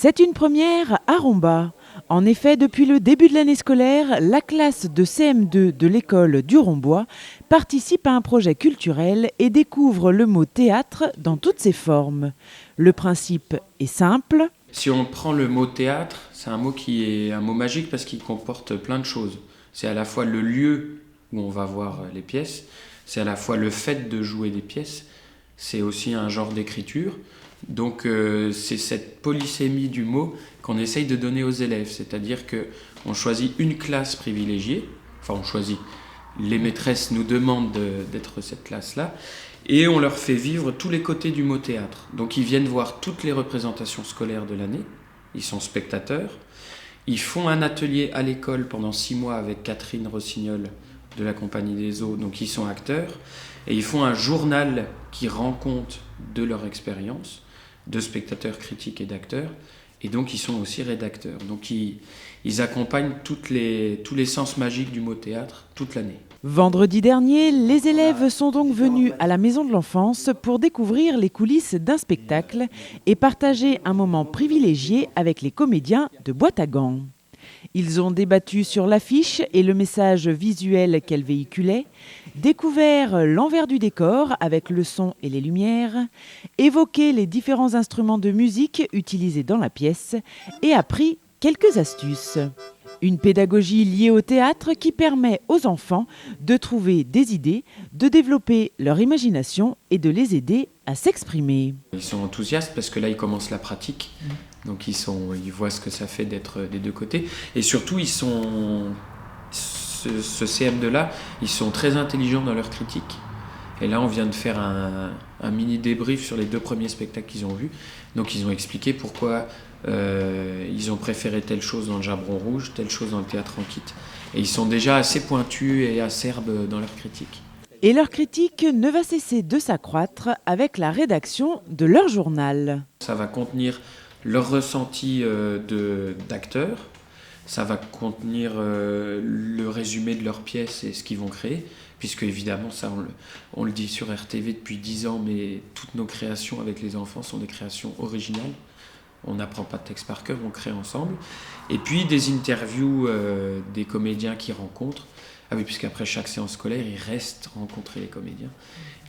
C'est une première à Romba. En effet, depuis le début de l'année scolaire, la classe de CM2 de l'école du Rombois participe à un projet culturel et découvre le mot théâtre dans toutes ses formes. Le principe est simple. Si on prend le mot théâtre, c'est un mot qui est un mot magique parce qu'il comporte plein de choses. C'est à la fois le lieu où on va voir les pièces, c'est à la fois le fait de jouer des pièces, c'est aussi un genre d'écriture. Donc c'est cette polysémie du mot qu'on essaye de donner aux élèves, c'est-à-dire qu'on choisit une classe privilégiée, les maîtresses nous demandent d'être cette classe-là, et on leur fait vivre tous les côtés du mot théâtre. Donc ils viennent voir toutes les représentations scolaires de l'année, ils sont spectateurs, ils font un atelier à l'école pendant 6 mois avec Catherine Rossignol de la Compagnie des Eaux, donc ils sont acteurs, et ils font un journal qui rend compte de leur expérience, de spectateurs, critiques et d'acteurs, et donc ils sont aussi rédacteurs. Donc ils accompagnent tous les sens magiques du mot théâtre toute l'année. Vendredi dernier, les élèves sont donc venus à la Maison de l'Enfance pour découvrir les coulisses d'un spectacle et partager un moment privilégié avec les comédiens de Boîte à Gants. Ils ont débattu sur l'affiche et le message visuel qu'elle véhiculait, découvert l'envers du décor avec le son et les lumières, évoqué les différents instruments de musique utilisés dans la pièce et appris quelques astuces. Une pédagogie liée au théâtre qui permet aux enfants de trouver des idées, de développer leur imagination et de les aider à s'exprimer. Ils sont enthousiastes parce que là, ils commencent la pratique. Donc ils voient ce que ça fait d'être des deux côtés. Et surtout, ce CM2-là, ils sont très intelligents dans leur critique. Et là, on vient de faire un mini débrief sur les 2 premiers spectacles qu'ils ont vus. Donc ils ont expliqué pourquoi ils ont préféré telle chose dans le Jabron Rouge, telle chose dans le Théâtre en Kit. Et ils sont déjà assez pointus et acerbes dans leur critique. Et leur critique ne va cesser de s'accroître avec la rédaction de leur journal. Ça va contenir leur ressenti d'acteurs, ça va contenir le résumé de leurs pièces et ce qu'ils vont créer, puisque évidemment, ça on le dit sur RTV depuis 10 ans, mais toutes nos créations avec les enfants sont des créations originales. On n'apprend pas de texte par cœur, on crée ensemble. Et puis des interviews des comédiens qu'ils rencontrent. Ah oui, puisqu'après chaque séance scolaire, ils restent rencontrer les comédiens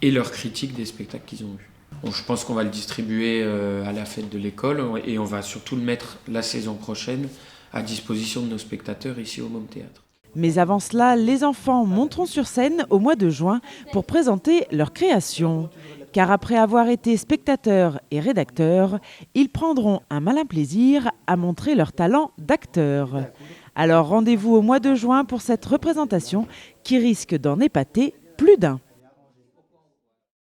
et leurs critiques des spectacles qu'ils ont vus. Bon, je pense qu'on va le distribuer à la fête de l'école et on va surtout le mettre la saison prochaine à disposition de nos spectateurs ici au Môme Théâtre. Mais avant cela, les enfants monteront sur scène au mois de juin pour présenter leur création. Car après avoir été spectateurs et rédacteurs, ils prendront un malin plaisir à montrer leur talent d'acteurs. Alors rendez-vous au mois de juin pour cette représentation qui risque d'en épater plus d'un.